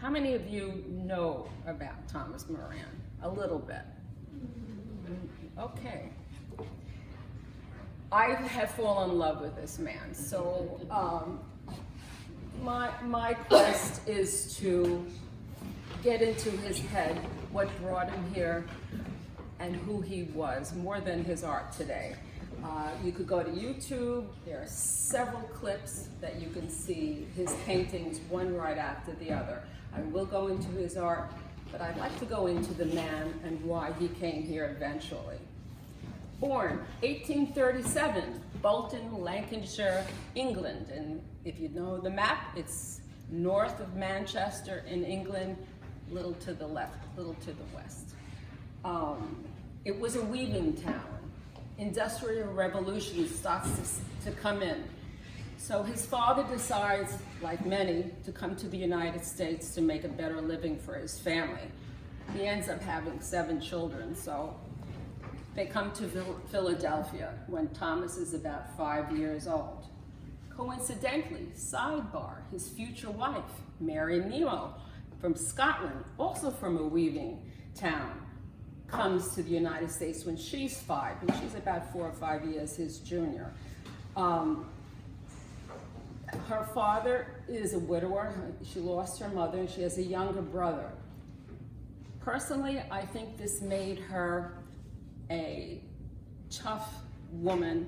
How many of you know about Thomas Moran? A little bit. Okay. I have fallen in love with this man. So my quest is to get into his head, what brought him here, and who he was, more than his art today. You could go to YouTube. There are several clips that you can see his paintings, one right after the other. I will go into his art, but I'd like to go into the man and why he came here eventually. Born 1837, Bolton, Lancashire, England. And if you know the map, it's north of Manchester in England, little to the left, little to the west. It was a weaving town. Industrial revolution starts to come in. So his father decides, like many, to come to the United States to make a better living for his family. He ends up having 7 children, so they come to Philadelphia when Thomas is about 5 years old. Coincidentally, sidebar, his future wife, Mary Nemo, from Scotland, also from a weaving town, comes to the United States when she's 5, and she's about 4 or 5 years his junior. Her father is a widower. She lost her mother, and she has a younger brother. Personally, I think this made her a tough woman,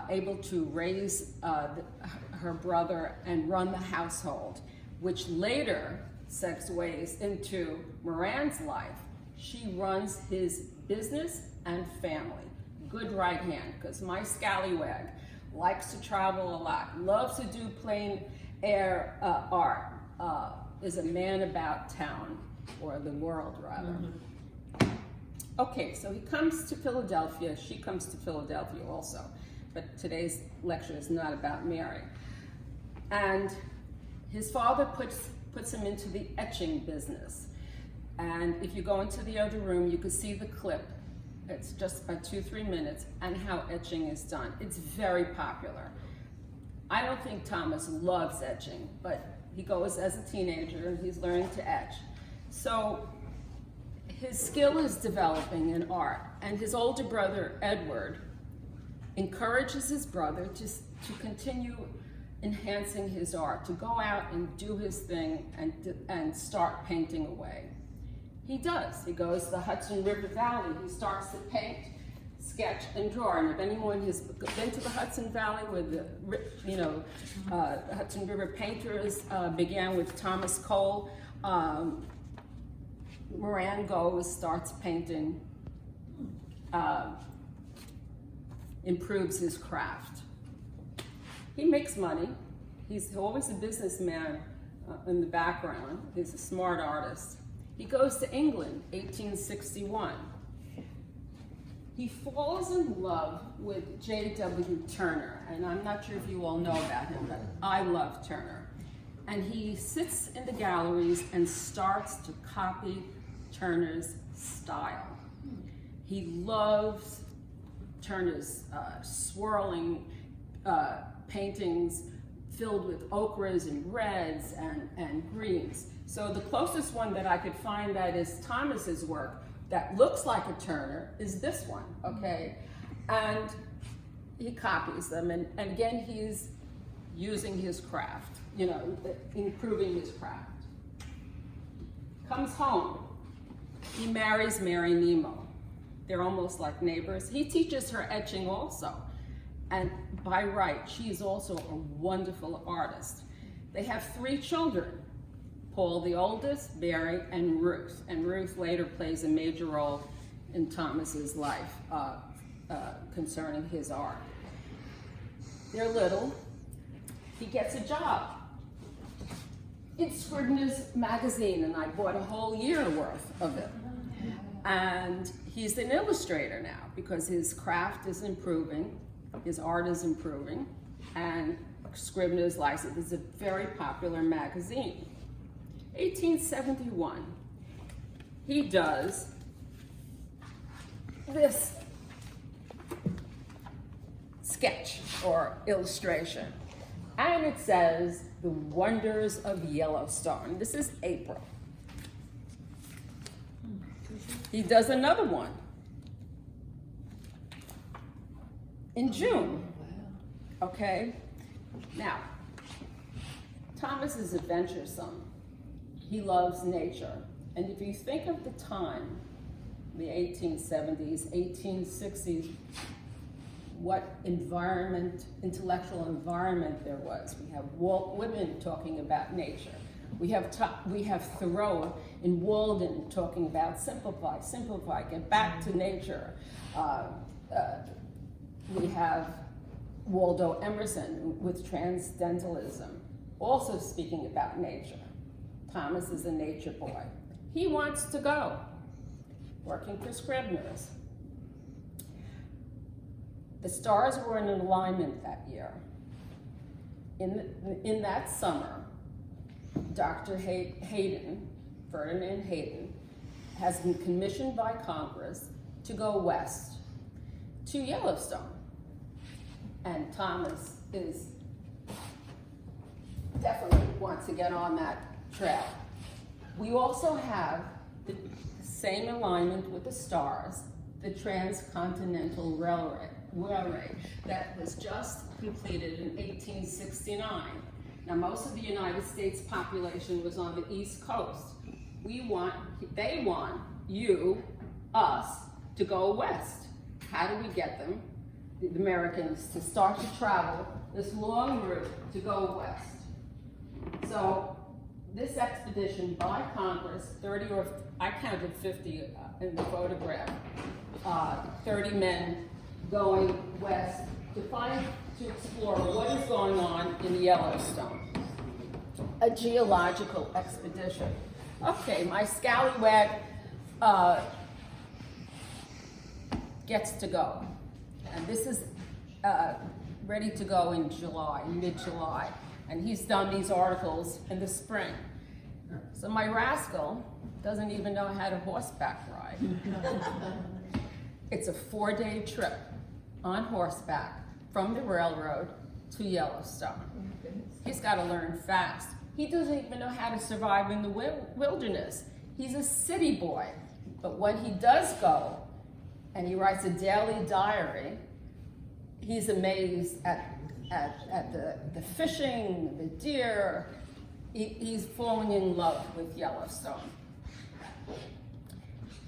able to raise her brother and run the household, which later segues into Moran's life. She runs his business and family. Good right hand, because my scallywag likes to travel a lot, loves to do plein air art, is a man about town, or the world rather. Okay, so he comes to Philadelphia, she comes to Philadelphia also, but today's lecture is not about Mary. And his father puts him into the etching business. And if you go into the other room, you can see the clip. It's just about 2-3 minutes, and how etching is done. It's very popular. I don't think Thomas loves etching, but he goes as a teenager and he's learning to etch. So his skill is developing in art, and his older brother, Edward, encourages his brother to continue enhancing his art, to go out and do his thing and start painting away. He does. He goes to the Hudson River Valley. He starts to paint, sketch, and draw. And if anyone has been to the Hudson Valley, where the Hudson River painters began with Thomas Cole, Moran goes, starts painting, improves his craft. He makes money. He's always a businessman in the background. He's a smart artist. He goes to England, 1861. He falls in love with J.W. Turner, and I'm not sure if you all know about him, but I love Turner. And he sits in the galleries and starts to copy Turner's style. He loves Turner's swirling paintings filled with ochres and reds and greens. So the closest one that I could find that is Thomas's work that looks like a Turner is this one, okay? And he copies them, and again, he's using his craft, improving his craft. Comes home, he marries Mary Nemo. They're almost like neighbors. He teaches her etching also, and by right, she's also a wonderful artist. They have 3 children. Paul, the oldest, Mary, and Ruth. And Ruth later plays a major role in Thomas's life concerning his art. They're little. He gets a job in Scribner's magazine, and I bought a whole year worth of it. And he's an illustrator now because his craft is improving, his art is improving, and Scribner's license is a very popular magazine. 1871, he does this sketch or illustration. And it says, The Wonders of Yellowstone. This is April. He does another one in June. Okay? Now, Thomas is adventuresome. He loves nature. And if you think of the time, the 1870s, 1860s, what environment, intellectual environment there was. We have women talking about nature. We have Thoreau in Walden talking about simplify, get back to nature. We have Waldo Emerson with transcendentalism, also speaking about nature. Thomas is a nature boy. He wants to go, working for Scribner's. The stars were in alignment that year. In that summer, Dr. Hayden, Ferdinand Hayden, has been commissioned by Congress to go west to Yellowstone. And Thomas is definitely wants to get on that trail. We also have the same alignment with the stars, the Transcontinental Railway that was just completed in 1869. Now, most of the United States population was on the East Coast. They want us, to go west. How do we get them, the Americans, to start to travel this long route to go west? So, this expedition by Congress, I counted 50 in the photograph, 30 men going west to explore what is going on in Yellowstone. A geological expedition. Okay, my scallywag gets to go. And this is ready to go in July, mid-July. And he's done these articles in the spring. So my rascal doesn't even know how to horseback ride. It's a 4-day trip on horseback from the railroad to Yellowstone. He's got to learn fast. He doesn't even know how to survive in the wilderness. He's a city boy. But when he does go, and he writes a daily diary, he's amazed at the fishing, the deer. He's falling in love with Yellowstone.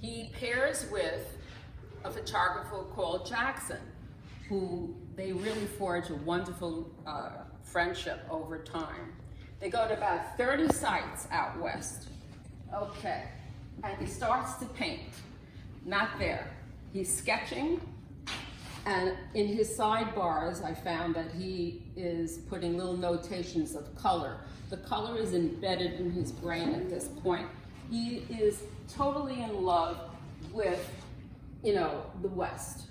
He pairs with a photographer called Jackson, who they really forge a wonderful friendship over time. They go to about 30 sites out west. Okay, and he starts to paint. Not there. He's sketching, and in his sidebars, I found that he is putting little notations of color. The color is embedded in his brain at this point. He is totally in love with, the West.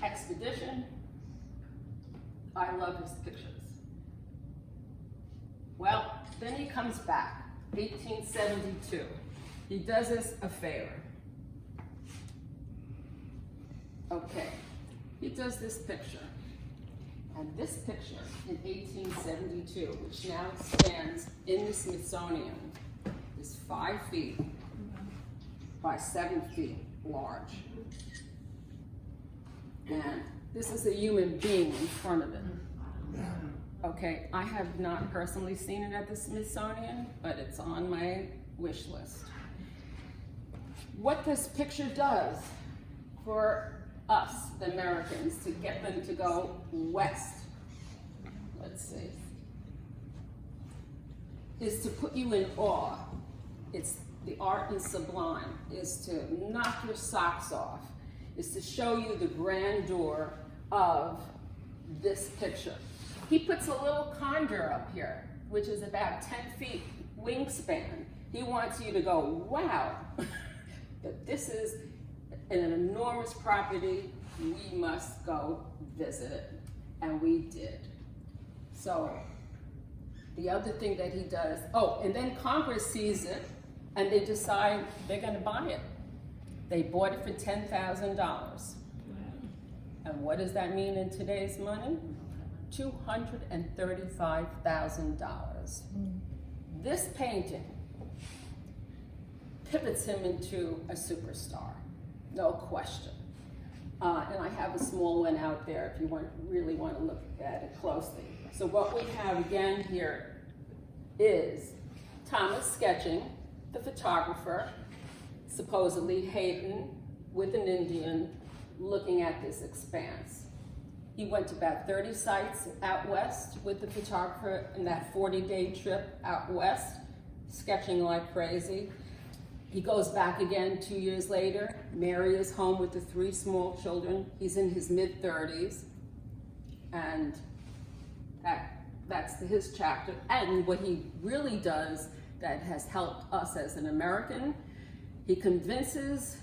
Expedition. I love his pictures. Well, then he comes back, 1872. He does us a favor. Okay, he does this picture. And this picture in 1872, which now stands in the Smithsonian, is 5 feet by 7 feet large. And this is a human being in front of it. Okay, I have not personally seen it at the Smithsonian, but it's on my wish list. What this picture does for us, the Americans, to get them to go west, let's see, is to put you in awe. It's the art and sublime, is to knock your socks off, is to show you the grandeur of this picture. He puts a little condor up here, which is about 10 feet wingspan. He wants you to go, wow, that this is an enormous property, we must go visit it. And we did. So the other thing that he does, and then Congress sees it and they decide they're gonna buy it. They bought it for $10,000. And what does that mean in today's money? $235,000. This painting pivots him into a superstar, no question. And I have a small one out there if you really want to look at it closely. So what we have again here is Thomas sketching, the photographer, supposedly Hayden with an Indian, looking at this expanse. He went to about 30 sites out west with the photographer in that 40-day trip out west, sketching like crazy. He goes back again 2 years later. Mary is home with the 3 small children. He's in his mid-30s, and that's his chapter. And what he really does that has helped us as an American, he convinces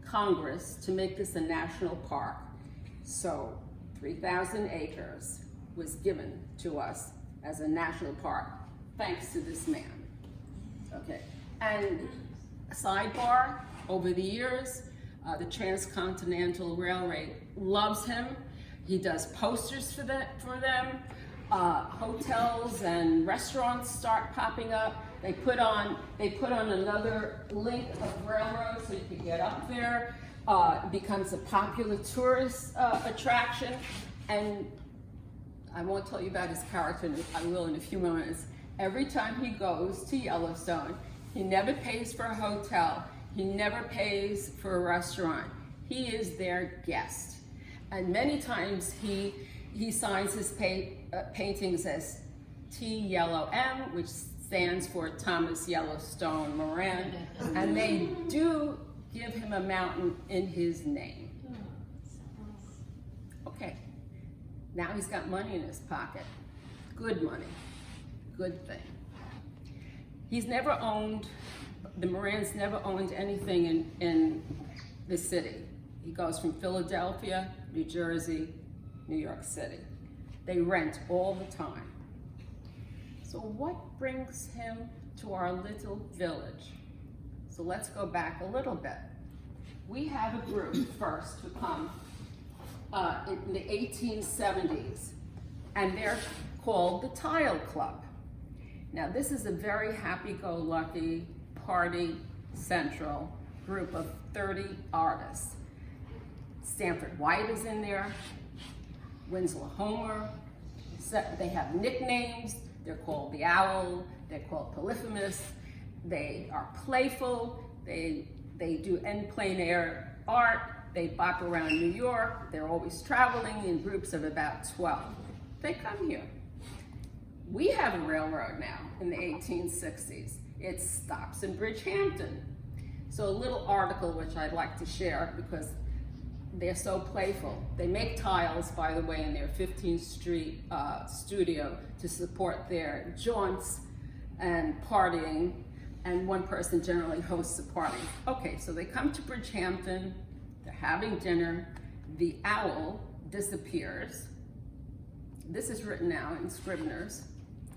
Congress to make this a national park. So 3,000 acres was given to us as a national park, thanks to this man. Okay, and sidebar, over the years, the Transcontinental Railway loves him. He does posters for them. Hotels and restaurants start popping up. They put on another link of railroad so you can get up there. It becomes a popular tourist attraction. And I won't tell you about his character, I will in a few moments. Every time he goes to Yellowstone, he never pays for a hotel. He never pays for a restaurant. He is their guest. And many times he signs his paintings as TYM, which stands for Thomas Yellowstone Moran, and they do give him a mountain in his name. Okay, now he's got money in his pocket. Good money, good thing. He's never owned, the Morans never owned anything in the city. He goes from Philadelphia, New Jersey, New York City. They rent all the time. So what brings him to our little village? So let's go back a little bit. We have a group first who come in the 1870s, and they're called the Tile Club. Now this is a very happy-go-lucky, party central group of 30 artists. Stanford White is in there, Winslow Homer. They have nicknames. They're called the Owl. They're called Polyphemus. They are playful. They do en plein air art. They bop around New York. They're always traveling in groups of about 12. They come here. We have a railroad now in the 1860s. It stops in Bridgehampton. So a little article which I'd like to share because they're so playful. They make tiles, by the way, in their 15th Street studio to support their jaunts and partying, and one person generally hosts the party. Okay, so they come to Bridgehampton, they're having dinner, the Owl disappears. This is written now in Scribner's,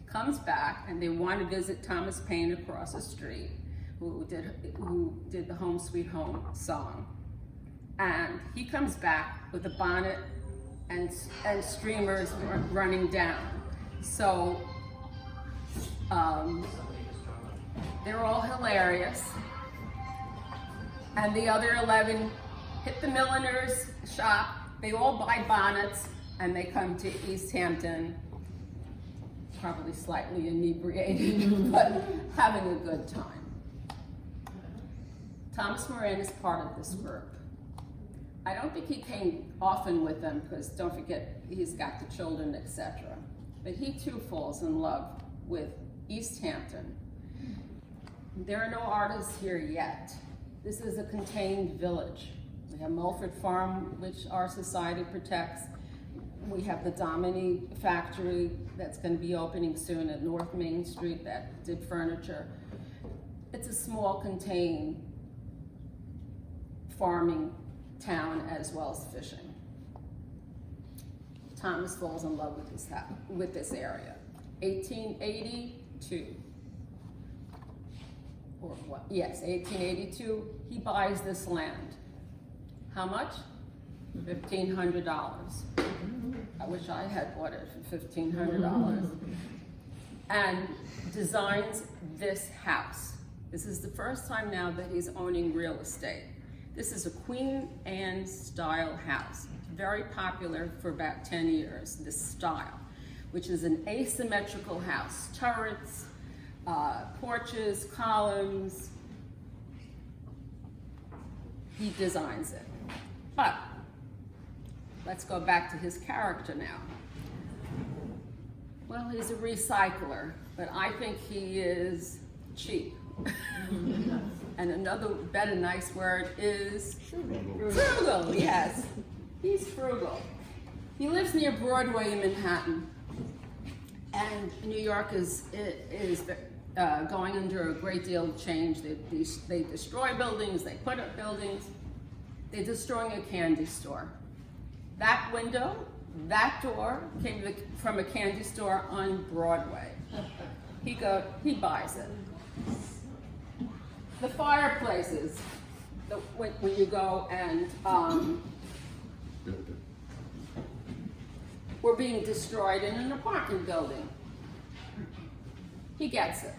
comes back, and they want to visit Thomas Paine across the street, who did the Home Sweet Home song. And he comes back with a bonnet and streamers running down. So they're all hilarious. And the other 11 hit the milliner's shop. They all buy bonnets and they come to East Hampton, probably slightly inebriated, but having a good time. Thomas Moran is part of this group. I don't think he came often with them because don't forget, he's got the children, etc. But he too falls in love with East Hampton. There are no artists here yet. This is a contained village. We have Mulford Farm, which our society protects. We have the Domini factory that's going to be opening soon at North Main Street that did furniture. It's a small contained farming town as well as fishing. Thomas falls in love with this area. 1882, or what? Yes, 1882, he buys this land. How much? $1,500. I wish I had bought it for $1,500. And designs this house. This is the first time now that he's owning real estate. This is a Queen Anne style house. Very popular for about 10 years, this style, which is an asymmetrical house. Turrets, porches, columns. He designs it. But let's go back to his character now. Well, he's a recycler, but I think he is cheap. And another better nice word is frugal, yes. He's frugal. He lives near Broadway in Manhattan. And New York is going under a great deal of change. They destroy buildings, they put up buildings. They're destroying a candy store. That window, that door came from a candy store on Broadway. He buys it. The fireplaces, when you go and were being destroyed in an apartment building. He gets it.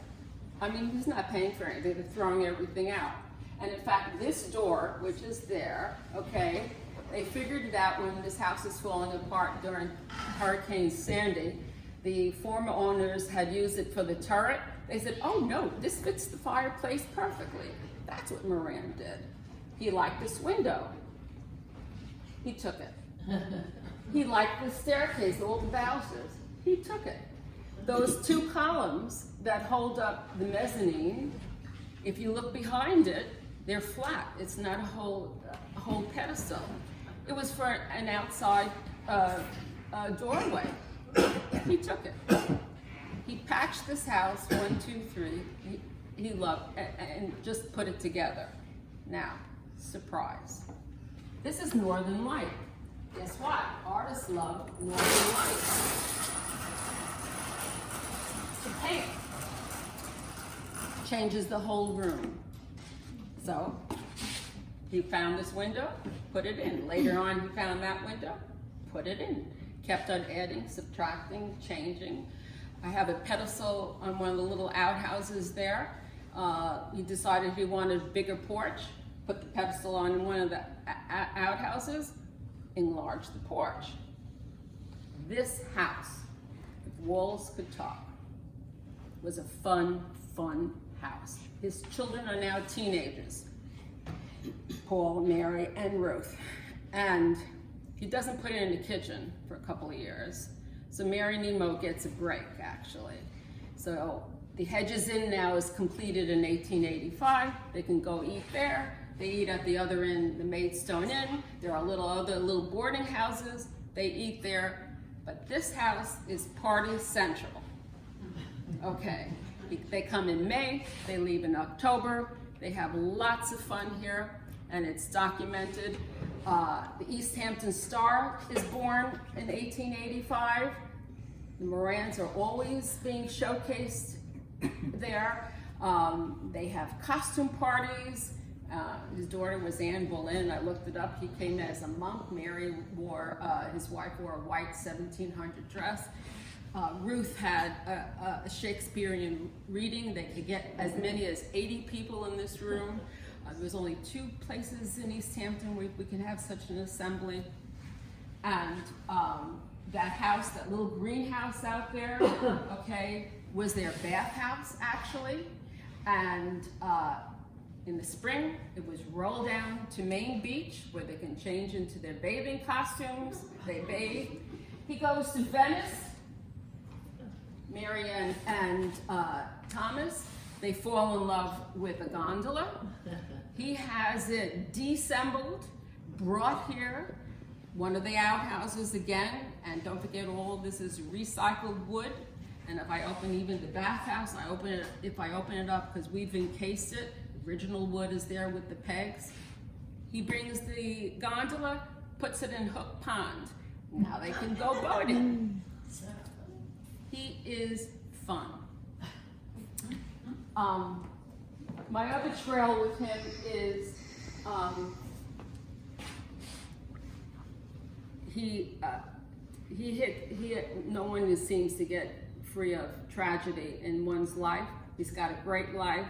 I mean, he's not paying for anything, they're throwing everything out. And in fact, this door, which is there, okay, they figured it out when this house is falling apart during Hurricane Sandy. The former owners had used it for the turret. They said, oh no, this fits the fireplace perfectly. That's what Moran did. He liked this window. He took it. He liked the staircase, all the balustrades. He took it. Those two columns that hold up the mezzanine, if you look behind it, they're flat. It's not a whole pedestal. It was for an outside doorway. He took it. He patched this house, 1, 2, 3. He loved and just put it together. Now, surprise. This is Northern Light. Guess what? Artists love Northern Light. The paint changes the whole room. So he found this window, put it in. Later on, he found that window, put it in. Kept on adding, subtracting, changing. I have a pedestal on one of the little outhouses there. He decided he wanted a bigger porch, put the pedestal on one of the outhouses, enlarged the porch. This house, if walls could talk, was a fun, fun house. His children are now teenagers, Paul, Mary, and Ruth. And he doesn't put it in the kitchen for a couple of years. So Mary Nemo gets a break, actually. So the Hedges Inn now is completed in 1885. They can go eat there. They eat at the other end, the Maidstone Inn. There are other little boarding houses. They eat there. But this house is party central. Okay, they come in May, they leave in October. They have lots of fun here, and it's documented. The East Hampton Star is born in 1885. The Morans are always being showcased there. They have costume parties. His daughter was Anne Boleyn. I looked it up. He came as a monk. Mary his wife wore a white 1700 dress. Ruth had a Shakespearean reading. They could get as many as 80 people in this room. There was only 2 places in East Hampton where we can have such an assembly. And that house, that little greenhouse out there, okay, was their bathhouse actually. And in the spring, it was rolled down to Main Beach where they can change into their bathing costumes. They bathe. He goes to Venice. Mary and Thomas, they fall in love with a gondola. He has it disassembled, brought here, one of the outhouses again, and don't forget all this is recycled wood. And if I open even the bathhouse, if I open it up, because we've encased it, original wood is there with the pegs. He brings the gondola, puts it in Hook Pond. Now they can go boating. He is fun. My other trail with him is no one seems to get free of tragedy in one's life. He's got a great life.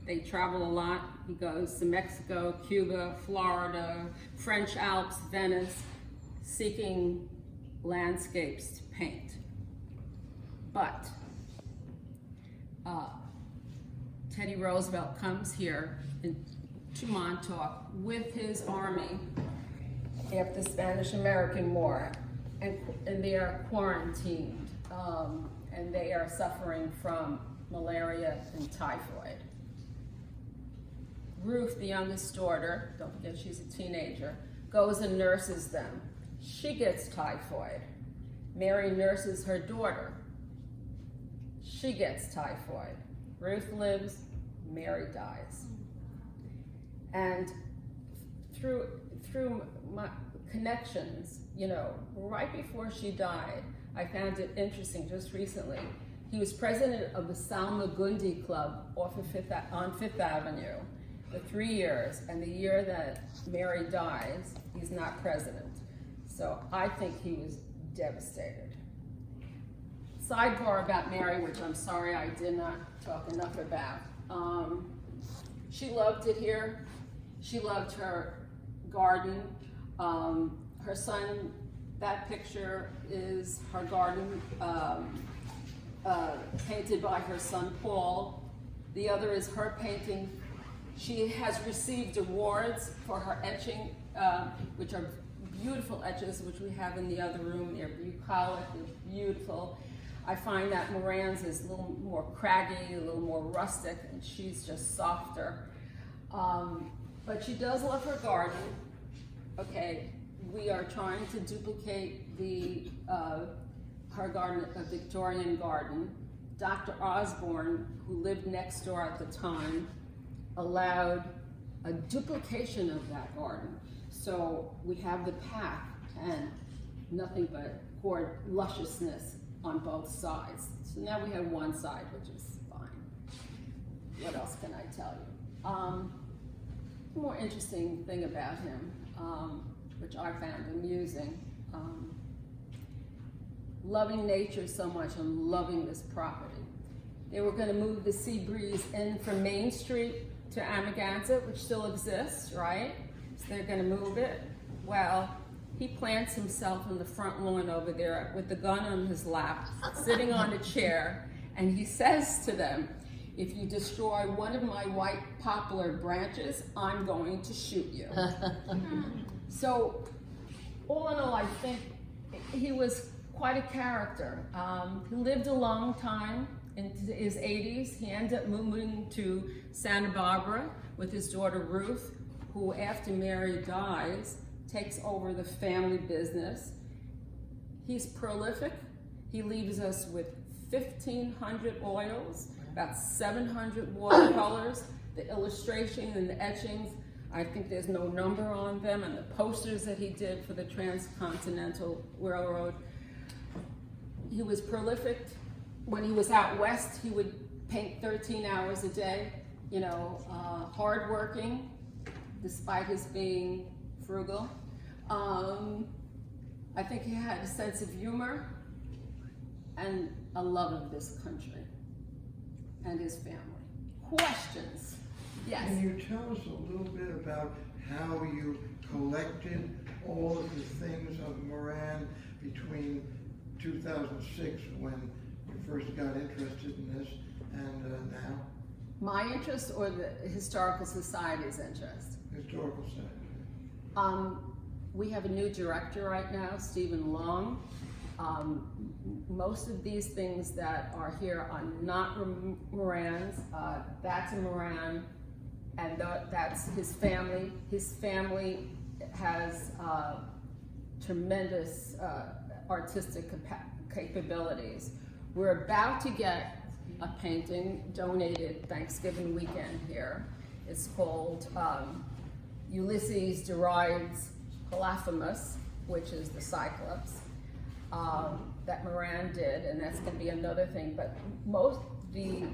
They travel a lot. He goes to Mexico, Cuba, Florida, French Alps, Venice, seeking landscapes to paint. But Teddy Roosevelt comes here to Montauk with his army after the Spanish-American War, and they are quarantined, and they are suffering from malaria and typhoid. Ruth, the youngest daughter, don't forget she's a teenager, goes and nurses them. She gets typhoid. Mary nurses her daughter. She gets typhoid. Ruth lives, Mary dies. And through my connections, you know, right before she died, I found it interesting just recently. He was president of the Salmagundi Club on Fifth Avenue for 3 years, and the year that Mary dies, he's not president. So I think he was devastated. Sidebar about Mary, which I'm sorry I did not talk enough about. She loved it here. She loved her garden. Her son, that picture is her garden, painted by her son Paul. The other is her painting. She has received awards for her etching, which are beautiful etches, which we have in the other room. They're bucolic, they're beautiful. I find that Moran's is a little more craggy, a little more rustic, and she's just softer. But she does love her garden. Okay, we are trying to duplicate her garden, a Victorian garden. Dr. Osborne, who lived next door at the time, allowed a duplication of that garden. So we have the path and nothing but lusciousness on both sides. So now we have one side, which is fine. What else can I tell you? The more interesting thing about him, which I found amusing, loving nature so much and loving this property. They were going to move the Sea Breeze in from Main Street to Amagansett, which still exists, right? So they're going to move it. Well, he plants himself on the front lawn over there with the gun on his lap, sitting on a chair, and he says to them, "If you destroy one of my white poplar branches, I'm going to shoot you." So, all in all, I think he was quite a character. He lived a long time, into his 80s. He ended up moving to Santa Barbara with his daughter Ruth, who after Mary dies, takes over the family business. He's prolific. He leaves us with 1,500 oils, about 700 watercolors, the illustration and the etchings. I think there's no number on them, and the posters that he did for the Transcontinental Railroad. He was prolific. When he was out west, he would paint 13 hours a day, you know, hardworking, despite his being frugal. I think he had a sense of humor and a love of this country and his family. Questions? Yes? Can you tell us a little bit about how you collected all of the things of Moran between 2006, when you first got interested in this, and now? My interest or the Historical Society's interest? Historical Society. We have a new director right now, Stephen Long. Most of these things that are here are not Moran's. That's a Moran, and that's his family. His family has tremendous artistic capabilities. We're about to get a painting donated Thanksgiving weekend here. It's called Ulysses Derides Polyphemus, which is the Cyclops, that Moran did, and that's going to be another thing. But most the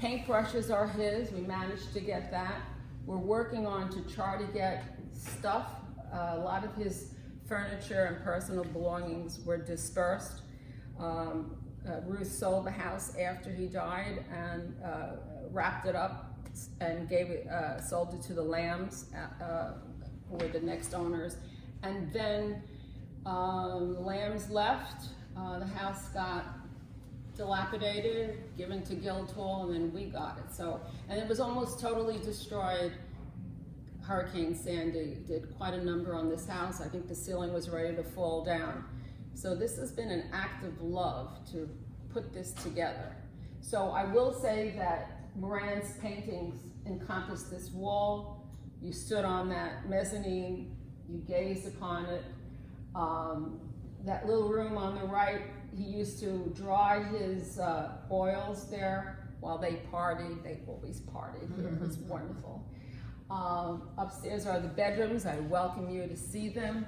paintbrushes are his. We managed to get that. We're working on to try to get stuff. A lot of his furniture and personal belongings were dispersed. Ruth sold the house after he died and wrapped it up and sold it to the Lambs, who were the next owners. And then the Lambs left. The house got dilapidated, given to Guildhall, and then we got it. So, and it was almost totally destroyed. Hurricane Sandy did quite a number on this house. I think the ceiling was ready to fall down. So this has been an act of love to put this together. So I will say that Moran's paintings encompass this wall. You stood on that mezzanine, you gazed upon it. That little room on the right, he used to dry his oils there while they partied. They always partied here. It was wonderful. Upstairs are the bedrooms. I welcome you to see them.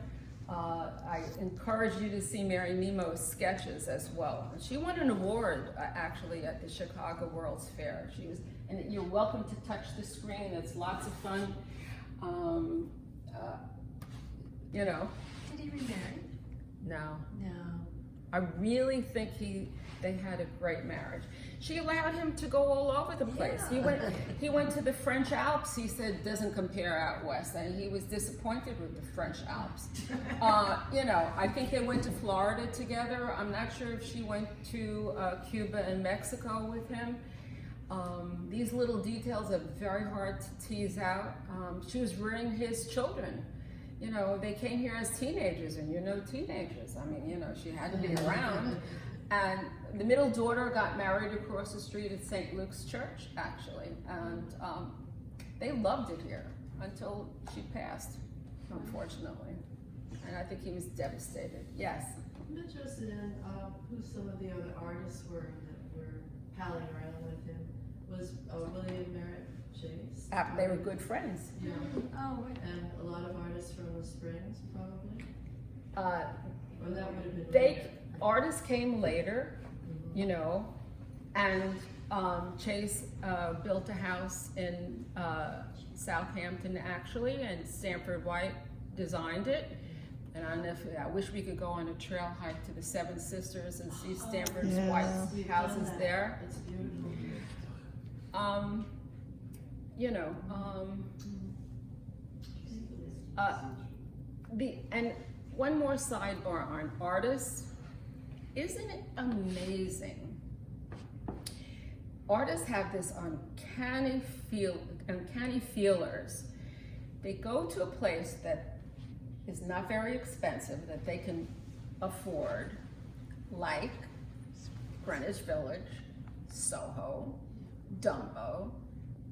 I encourage you to see Mary Nemo's sketches as well. She won an award actually at the Chicago World's Fair. And you're welcome to touch the screen. It's lots of fun. You know. Did he remarry? No. No. I really think they had a great marriage. She allowed him to go all over the place. Yeah. He went to the French Alps. He said doesn't compare out west, and he was disappointed with the French Alps. You know, I think they went to Florida together. I'm not sure if she went to Cuba and Mexico with him. These little details are very hard to tease out. She was rearing his children. You know, they came here as teenagers, and you know teenagers. I mean, you know, she had to be around. And the middle daughter got married across the street at St. Luke's Church, actually. And they loved it here until she passed, unfortunately. And I think he was devastated. Yes? I'm interested in who some of the other artists were that were palling around with him. Was William Merritt Chase? They were good friends. Yeah. Oh, And a lot of artists from the Springs, probably? Or that would have been later. Artists came later, you know, and Chase built a house in Southampton, actually, and Stanford White designed it. And I wish we could go on a trail hike to the Seven Sisters and see Stanford White's We've houses done that. there. It's beautiful. You know, and one more sidebar on artists. Isn't it amazing? Artists have this uncanny feelers. They go to a place that is not very expensive, that they can afford, like Greenwich Village, Soho, Dumbo,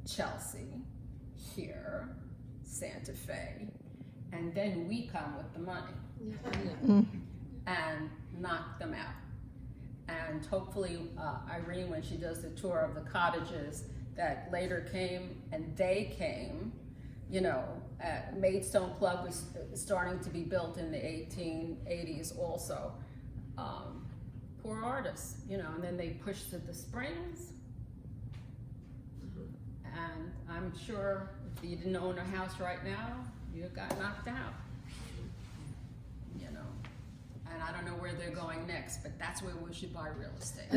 Chelsea, here, Santa Fe, and then we come with the money and knock them out. And hopefully Irene, when she does the tour of the cottages that later came, and they came, you know, Maidstone Club was starting to be built in the 1880s also. Poor artists, you know, and then they pushed to the Springs. And I'm sure if you didn't own a house right now, you got knocked out, you know. And I don't know where they're going next, but that's where we should buy real estate.